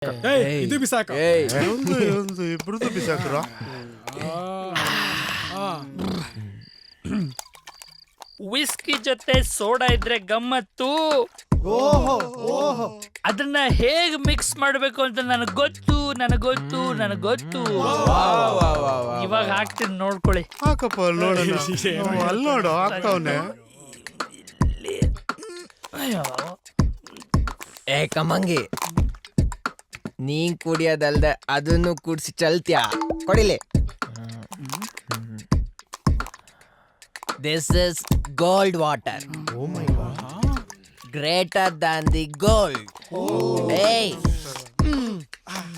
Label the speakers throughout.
Speaker 1: ಇದು ಬಿಸಾಕ
Speaker 2: ಒಂದು ಇಬ್ರದ್ದು ಬಿಸಾಕ್ರ.
Speaker 3: ವಿಸ್ಕಿ ಜೊತೆ ಸೋಡಾ ಇದ್ರೆ ಗಮ್ಮತ್ತು. ಅದನ್ನ ಹೇಗ್ ಮಿಕ್ಸ್ ಮಾಡ್ಬೇಕು ಅಂತ ನನಗ್ ಗೊತ್ತು. ಇವಾಗ ಹಾಕ್ತೀನಿ ನೋಡ್ಕೊಳ್ಳಿ.
Speaker 2: ಹಾಕಪ್ಪ ನೋಡೋಣ. ಅಲ್ಲಿ ನೋಡು ಹಾಕ್ತಾವನೆ.
Speaker 4: ಏ ಕಮ್ಮಂಗಿ, ನೀನ್ ಕುಡಿಯೋದಲ್ದೆ ಅದನ್ನು ಕುಡ್ಸಿ ಚಲ್ತ್ಯಾ? ಕೊಡಿಲಿ. This is gold water.
Speaker 2: Oh my God.
Speaker 4: Greater than the gold. ಏಯ್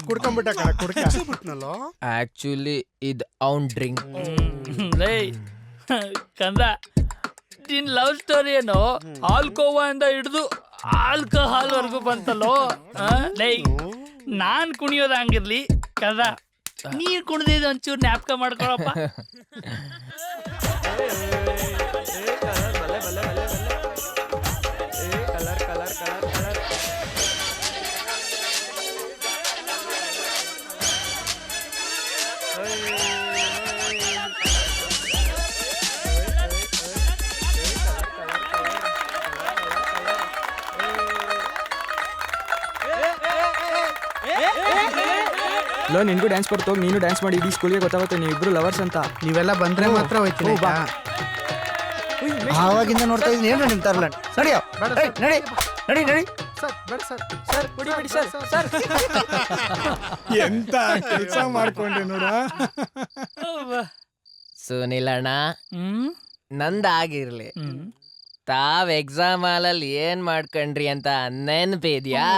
Speaker 1: ಕುಡ್ಕೊಂಡ್ಬಿಟ್ಟ
Speaker 2: ಬಿಟ್ನಲ್ಲ.
Speaker 4: ಆಕ್ಚುಲಿ ಇದು ಅವನ್ ಡ್ರಿಂಕ್.
Speaker 3: ಕಂದ, ನಿನ್ ಲವ್ ಸ್ಟೋರಿ ಏನೋ ಆಲ್ಕೋವಾ ಇಂದ ಹಿಡಿದು ಆಲ್ಕೋಹಾಲ್ ವರ್ಗು ಬಂತಲ್ಲೋ. ನಾನ್ ಕುಣಿಯೋದ ಹಂಗಿರ್ಲಿ ಕಂದ, ನೀರ್ ಕುಣಿದಿದ್ದು ಒಂಚೂರು ಜ್ಞಾಪಕ ಮಾಡ್ಕೊಳಪ್ಪ.
Speaker 5: ಲೋ, ನಿನ್ಗೂ ಡ್ಯಾನ್ಸ್ ಬರ್ತೋಗಿ ನೀನು ಡ್ಯಾನ್ಸ್ ಮಾಡಿ ಇಡೀ ಸ್ಕೂಲ್ಗೆ ಗೊತ್ತಾಗುತ್ತೆ ನೀವಿಬ್ರು ಲವರ್ಸ್ ಅಂತ.
Speaker 6: ನೀವೆಲ್ಲ ಬಂದ್ರೆ ಮಾತ್ರ ಹೋಯ್ತೀನಿ. ಆವಾಗಿಂದ ನೋಡ್ತಾ ಇದ್ದೀನಿ. ಏನು ನಿಮ್ ತರ್ಲಂಡ್ ಸರಿಯೋ? ನಡಿ ನಡಿ ನಡಿ.
Speaker 1: ಎಂತ ಕೆಲಸ ಮಾಡ್ಕೊಂಡೆ ನೋಡ.
Speaker 4: ಸುನಿಲಣ್ಣ, ನಂದಾಗಿರ್ಲಿ, ತಾವ್ ಎಕ್ಸಾಮ್ ಹಾಲಲ್ಲಿ ಏನ್ ಮಾಡ್ಕೊಂಡ್ರಿ ಅಂತ ನೆನ್ಪಿದ್ಯಾ?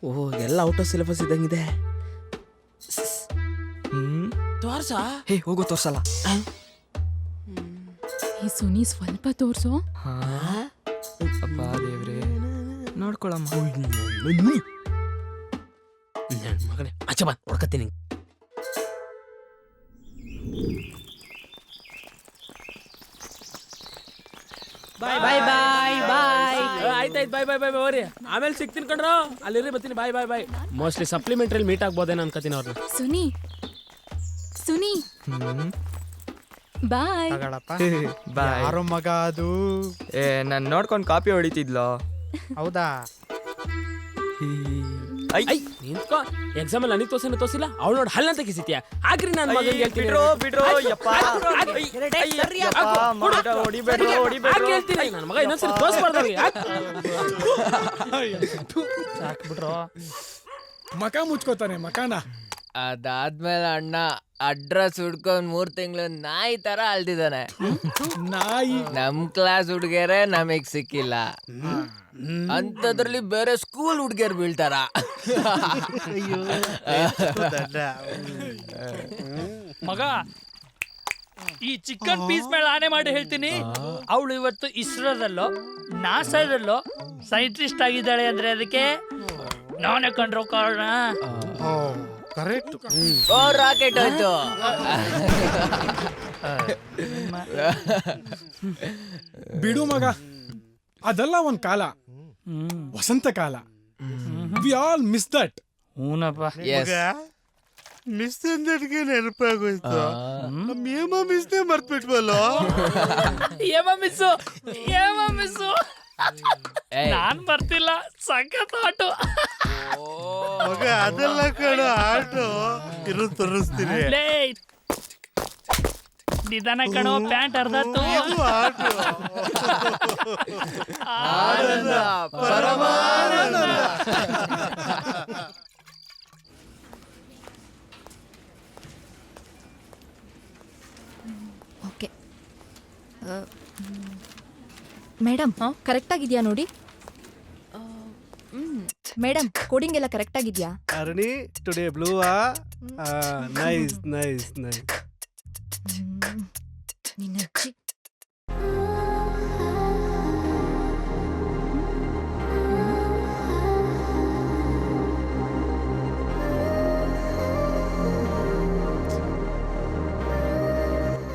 Speaker 5: ಓಹ್, ಎಲ್ಲ ಔಟ್ ಆಫ್ ಸಿಲೆಬಸ್ ಇದ್ದಂಗಿದೆ.
Speaker 4: ತೋರ್ಸ.
Speaker 5: ಹೇ ಹೋಗೋ, ತೋರ್ಸಲ್ಲ.
Speaker 7: ಈ ಸುನಿ ಸ್ವಲ್ಪ ತೋರ್ಸೋ.
Speaker 5: ಅಪ್ಪ ದೇವ್ರೆ, ನೋಡ್ಕೊಳಮ್ಮ.
Speaker 6: ಮಗನೇ ಆಚೆ ಬಾ, ನೋಡ್ಕತ್ತೀನಿ.
Speaker 4: ಬಾಯ್ ಬಾಯ್ ಬಾಯ್ ಬಾಯ್.
Speaker 6: ಆಯ್ತಾಯ್ತು, ಬಾಯ್ ಬಾಯ್ ಬಾಯ್ ಹೋರಿ. ಆಮೇಲೆ ಸಿಗ್ತೀನಿ ಕಣ್ರೋ. ಅಲ್ಲಿರಿ, ಬರ್ತೀನಿ. ಬಾಯ್ ಬಾಯ್ ಬಾಯ್. ಮೋಸ್ಟ್ಲಿ ಸಪ್ಲಿಮೆಂಟ್ರಿ ಮೀಟ್ ಆಗ್ಬೋದೇನೋ ಅನ್ಕೋತೀನಿ ಅವ್ರನ್ನ.
Speaker 7: ಸುನಿ ಬಾಯ್.
Speaker 5: ಬಾಯ್.
Speaker 1: ಯಾರೋ ಮಗ ಅದು?
Speaker 5: ಏ, ನಾನು ನೋಡ್ಕೊಂಡು ಕಾಪಿ ಹೊಡಿತಿದ್ಲೋ.
Speaker 1: ಹೌದಾ?
Speaker 6: ನಿಂತ್ಕೋ. ಎಕ್ಸಾಮ್ ಅಲ್ಲಿ ನನಗೆ ತೋರಿಸಿಲ್ಲ. ಅವಳು ನೋಡಿ ಹಲ್ಲ ಅಂತ ಕಿಸಿತ್ಯಾ. ಹಾಕ್ರಿ ನಾನು ಮಗನಿಗೆ ಹೇಳ್ತೀನಿ. ಹೇಳ್ತೀನಿ ನನ್ನ ಮಗ ಇನ್ನೊಂದ್ಸರಿ ತೋರಿಸ್ಬಾರ್ದು.
Speaker 3: ಸಾಕ್ಬಿಟ್ರು.
Speaker 1: ಮಕ ಮುಚ್ಕೋತಾನೆ ಮಕಾನ.
Speaker 4: ಅದಾದ್ಮೇಲೆ ಅಣ್ಣ ಅಡ್ರೆಸ್ ಹುಡ್ಕೊಂಡ್ 3 ತಿಂಗಳು ನಾಯಿ ತರ ಅಲ್ದಿದ್ದಾನೆ.
Speaker 1: ನಾಯಿ.
Speaker 4: ನಮ್ ಕ್ಲಾಸ್ ಹುಡ್ಗ್ಯಾರೆ ನಮಗ್ ಸಿಕ್ಕಿಲ್ಲ, ಅಂತದ್ರಲ್ಲಿ ಬೇರೆ ಸ್ಕೂಲ್ ಹುಡ್ಗ್ಯಾರ್ ಬೀಳ್ತಾರ.
Speaker 3: ಮಗ, ಈ ಚಿಕನ್ ಪೀಸ್ ಮೇಲೆ ಆನೆ ಮಾಡಿ ಹೇಳ್ತೀನಿ, ಅವಳು ಇವತ್ತು ಇಸ್ರೋದಲ್ಲೋ ನಾಸಾದಲ್ಲೋ ಸೈಂಟಿಸ್ಟ್ ಆಗಿದ್ದಾಳೆ ಅಂದ್ರೆ ಅದಕ್ಕೆ ನಾನೇ ಕಂಡ್ರೋ ಕಾರಣ.
Speaker 2: ಕರೆಕ್ಟ್.
Speaker 4: ಓ, ರಾಕೆಟ್ ಹೋಯ್ತು.
Speaker 1: ಬಿಡು ಮಗ, ಅದೆಲ್ಲ ಒಂದ್ ಕಾಲ, ವಸಂತ ಕಾಲ. We all miss that.
Speaker 3: ಹೂನಪ್ಪ.
Speaker 2: ಮಿಸ್ ಅಂದಡ್ಗೆ ನೆನಪಾಗೋಯ್ತು. ಏಮ ಮಿಸ್ನೇ ಮರ್ತ್ಬಿಟ್ವಲ್ಲ.
Speaker 3: ಏಮ ಮಿಸ್ಸು ನಾನ್ ಬರ್ತಿಲ್ಲ. ಸಖತ್ ಆಟೋ
Speaker 2: ಮಗ, ಅದೆಲ್ಲ ಕಣೋ ಆಟೋ. ಇರು ತೋರಿಸ್ತೀನಿ.
Speaker 3: ನಿಧಾನ ಕಣೋ, ಪ್ಯಾಂಟ್ ಅರ್ಧತ್ತು.
Speaker 2: ಆಟೋ
Speaker 4: ಆನಂದ, ಪರಮಾನಂದ.
Speaker 7: ಓಕೆ ಮೇಡಮ್, ಕರೆಕ್ಟ್ ಆಗಿದ್ಯಾ ನೋಡಿ. ಮೇಡಮ್, ಕೋಡಿಂಗ್ ಎಲ್ಲ ಕರೆಕ್ಟ್ ಆಗಿದ್ಯಾ?
Speaker 2: ಅರ್ಣಿ ಟುಡೇ ಬ್ಲೂವಾ? Nice nice nice.
Speaker 7: ನಿನ್ನಜ್ಜಿ.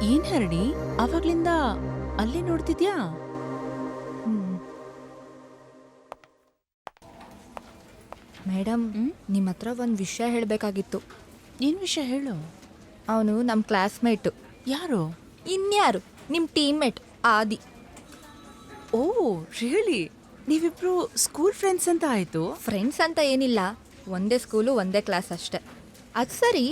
Speaker 7: ಏನ್ ಹರಡಿ, ಅವಾಗ್ಲಿಂದ
Speaker 8: ಅಲ್ಲಿ ನೋಡ್ತಿದ್ಯಾ?
Speaker 7: ಮೇಡಮ್ ನಿಮ್ಮ ಹತ್ರ ಒಂದು ವಿಷಯ ಹೇಳಬೇಕಾಗಿತ್ತು.
Speaker 8: ಏನ್ ವಿಷಯ ಹೇಳು.
Speaker 7: ಅವನು ನಮ್ಮ ಕ್ಲಾಸ್ಮೇಟು.
Speaker 8: ಯಾರು?
Speaker 7: ಇನ್ಯಾರು, ನಿಮ್ಮ ಟೀಮ್ಮೇಟ್ ಆದಿ.
Speaker 8: Oh really? ನೀವಿಬ್ರು ಸ್ಕೂಲ್ ಫ್ರೆಂಡ್ಸ್ ಅಂತ ಆಯ್ತು?
Speaker 7: ಫ್ರೆಂಡ್ಸ್ ಅಂತ ಏನಿಲ್ಲ, ಒಂದೇ ಸ್ಕೂಲು ಒಂದೇ ಕ್ಲಾಸ್ ಅಷ್ಟೆ. ಅದು ಸರಿ,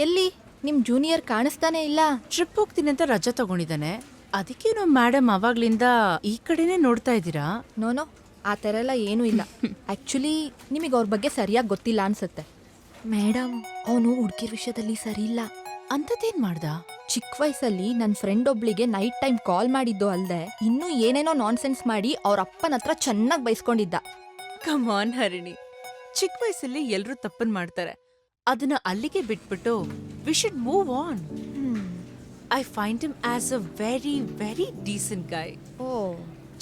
Speaker 7: ಎಲ್ಲಿ ನಿಮ್ಮ ಜೂನಿಯರ್ ಕಾಣಿಸ್ತಾನೆ ಇಲ್ಲ?
Speaker 8: ಟ್ರಿಪ್ ಹೋಗ್ತೀನಿ ಅಂತ ರಜಾ ತಗೊಂಡಿದ್ದಾನೆ. ಅದಕ್ಕೇನು ಮೇಡಮ್ ಅವಾಗ್ಲಿಂದ ಈ ಕಡೆನೇ ನೋಡ್ತಾ ಇದ್ದೀರಾ?
Speaker 7: ನೋನೋ, ಆ ಥರ ಎಲ್ಲ ಏನೂ ಇಲ್ಲ. ಆ್ಯಕ್ಚುಲಿ ನಿಮಗೆ ಅವ್ರ ಬಗ್ಗೆ ಸರಿಯಾಗಿ ಗೊತ್ತಿಲ್ಲ ಅನ್ಸುತ್ತೆ. ಮೇಡಮ್, ಅವನು ಹುಡುಗಿರ್ ವಿಷಯದಲ್ಲಿ ಸರಿ ಇಲ್ಲ.
Speaker 8: ಅಂಥದ್ದೇನ್ ಮಾಡ್ದ?
Speaker 7: ಚಿಕ್ಕ ವಯಸ್ಸಲ್ಲಿ ನನ್ನ ಫ್ರೆಂಡ್ ಒಬ್ಳಿಗೆ ನೈಟ್ ಟೈಮ್ ಕಾಲ್ ಮಾಡಿದ್ದು ಅಲ್ಲದೆ ಇನ್ನೂ ಏನೇನೋ ನಾನ್ಸೆನ್ಸ್ ಮಾಡಿ ಅವ್ರ ಅಪ್ಪನ ಹತ್ರ ಚೆನ್ನಾಗಿ ಬೈಸ್ಕೊಂಡಿದ್ದ.
Speaker 8: ಕಮ್ ಆನ್ ಹರಿಣಿ, ಚಿಕ್ಕ ವಯಸ್ಸಲ್ಲಿ ಎಲ್ರೂ ತಪ್ಪನ್ ಮಾಡ್ತಾರೆ. ಅದನ್ನ ಅಲ್ಲಿಗೆ ಬಿಟ್ಬಿಟ್ಟು we should move on. I find him as a very very decent guy.
Speaker 7: ಓ,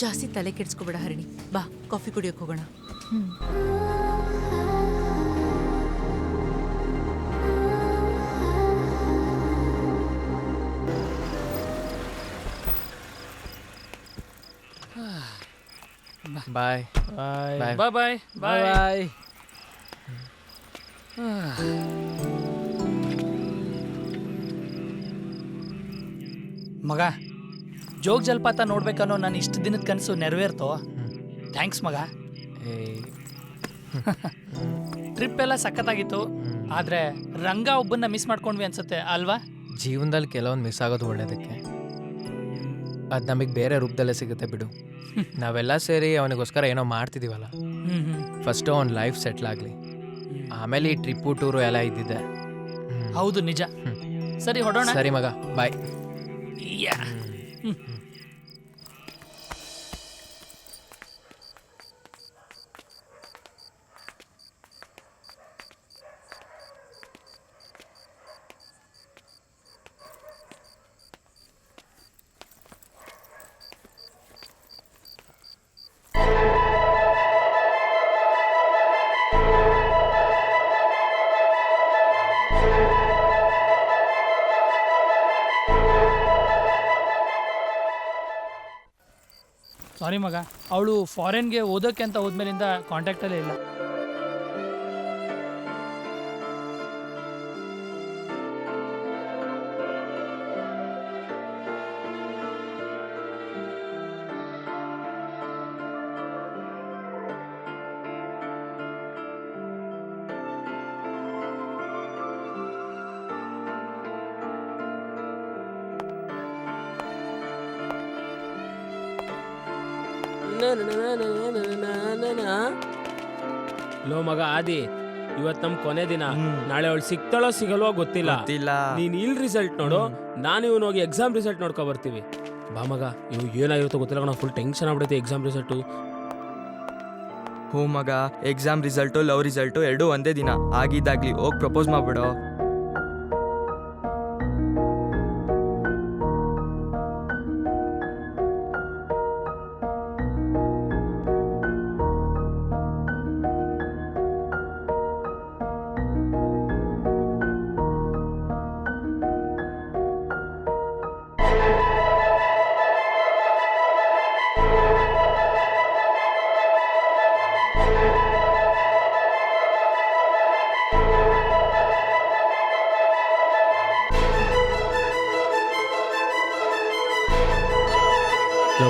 Speaker 8: ಜಾಸ್ತಿ ತಲೆ ಕೆಡ್ಸ್ಕೊಬೇಡ ಹರಿಣಿ. ಬಾ ಕಾಫಿ ಕುಡಿಯೋಕೆ ಹೋಗೋಣ.
Speaker 4: ಬಾಯ್
Speaker 3: ಬಾಯ್ ಬಾಯ್ ಬಾಯ್
Speaker 4: ಬಾಯ್.
Speaker 3: ಮಗ, ಜೋಗ್ ಜಲಪಾತ ನೋಡ್ಬೇಕನ್ನೋ ನಾನು ಇಷ್ಟು ದಿನದ ಕನಸು ನೆರವೇರ್ತೋ. ಥ್ಯಾಂಕ್ಸ್ ಮಗ. ಟ್ರಿಪ್ ಎಲ್ಲ ಸಖತ್ತಾಗಿತ್ತು, ಆದ್ರೆ ರಂಗ ಒಬ್ಬನ್ನ ಮಿಸ್ ಮಾಡ್ಕೊಂಡ್ವಿ ಅನ್ಸುತ್ತೆ ಅಲ್ವಾ?
Speaker 4: ಜೀವನದಲ್ಲಿ ಕೆಲವೊಂದು ಮಿಸ್ ಆಗೋದು ಒಳ್ಳೇದಕ್ಕೆ. ಅದು ನಮಗೆ ಬೇರೆ ರೂಪದಲ್ಲೇ ಸಿಗುತ್ತೆ ಬಿಡು. ನಾವೆಲ್ಲ ಸೇರಿ ಅವನಿಗೋಸ್ಕರ ಏನೋ ಮಾಡ್ತಿದೀವಲ್ಲ. ಫಸ್ಟು ಅವ್ನ ಲೈಫ್ ಸೆಟ್ಲ್ ಆಗಲಿ, ಆಮೇಲೆ ಈ ಟ್ರಿಪ್ಪು ಟೂರು ಎಲ್ಲ ಇದ್ದಿದ್ದೆ.
Speaker 3: ಹೌದು, ನಿಜ. ಸರಿ ಹೊಡೋಣ.
Speaker 4: ಸರಿ ಮಗ, ಬಾಯ್.
Speaker 3: ಸಾರಿ ಮಗ, ಅವಳು ಫಾರಿನ್ಗೆ ಓದೋಕ್ಕೆ ಅಂತ ಹೋದ್ಮೇಲಿಂದ ಕಾಂಟ್ಯಾಕ್ಟಲ್ಲೇ ಇಲ್ಲ.
Speaker 6: ಲೋ ಮಗ ಆದಿ, ಇವತ್ ನಮ್ ಕೊನೆ ದಿನ. ನಾಳೆ ಅವಳು ಸಿಗ್ತಾಳೋ ಸಿಗಲ್ವೋ ಗೊತ್ತಿಲ್ಲ. ನೀನ್ ಇಲ್ ರಿಸಲ್ಟ್ ನೋಡು, ನಾನು ಇವನು ಹೋಗಿ ಎಕ್ಸಾಮ್ ರಿಸಲ್ಟ್ ನೋಡ್ಕೊ ಬರ್ತೀವಿ. ಬಾ ಮಗ, ಇವ್ ಏನಾಗಿರುತ್ತೋ ಗೊತ್ತಿಲ್ಲ ಕಣ. ಫುಲ್ ಟೆನ್ಷನ್ ಆಗ್ಬಿಡೈತೆ ಎಕ್ಸಾಮ್ ರಿಸಲ್ಟು.
Speaker 5: ಹ್ಞೂ ಮಗ, ಎಕ್ಸಾಮ್ ರಿಸಲ್ಟು ಲವ್ ರಿಸಲ್ಟು ಎರಡೂ ಒಂದೇ ದಿನ. ಆಗಿದ್ದಾಗ್ಲಿ ಹೋಗಿ ಪ್ರಪೋಸ್ ಮಾಡ್ಬಿಡೋ.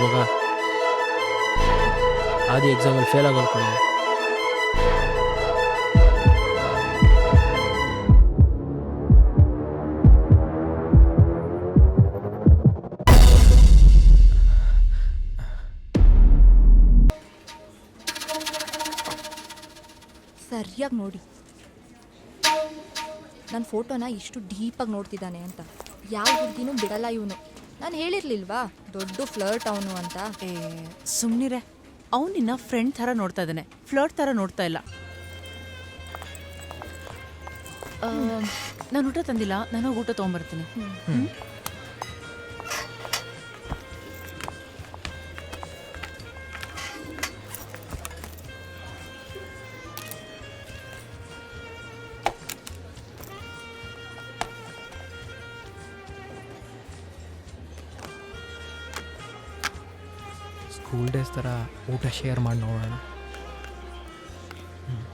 Speaker 6: ಮಗ, ಆದಿ ಎಕ್ಸಾಮಲ್ಲಿ ಫೇಲ್ ಆಗ ಅನ್ಕೊಂಡು.
Speaker 7: ಸರಿಯಾಗಿ ನೋಡಿ, ನನ್ನ ಫೋಟೋನ ಇಷ್ಟು ಡೀಪಾಗಿ ನೋಡ್ತಿದ್ದಾನೆ ಅಂತ. ಯಾವ ಹುಡುಗಿನೂ ಬಿಡಲ್ಲ ಇವನು. ನಾನು ಹೇಳಿರ್ಲಿಲ್ವಾ ದೊಡ್ಡ ಫ್ಲರ್ಟ್ ಅವನು ಅಂತ.
Speaker 8: ಸುಮ್ನಿರೆ, ಅವ್ನು ನಿನ್ನ ಫ್ರೆಂಡ್ ಥರ ನೋಡ್ತಾ ಇದ್ದಾನೆ, ಫ್ಲರ್ಟ್ ಥರ ನೋಡ್ತಾ ಇಲ್ಲ. ನಾನು ಊಟ ತಂದಿಲ್ಲ, ನಾನು ಊಟ ತೊಗೊಂಬರ್ತೀನಿ.
Speaker 4: ಸ್ಕೂಲ್ ಡೇಸ್ ಥರ ಊಟ ಶೇರ್ ಮಾಡಿ ನೋಡೋಣ.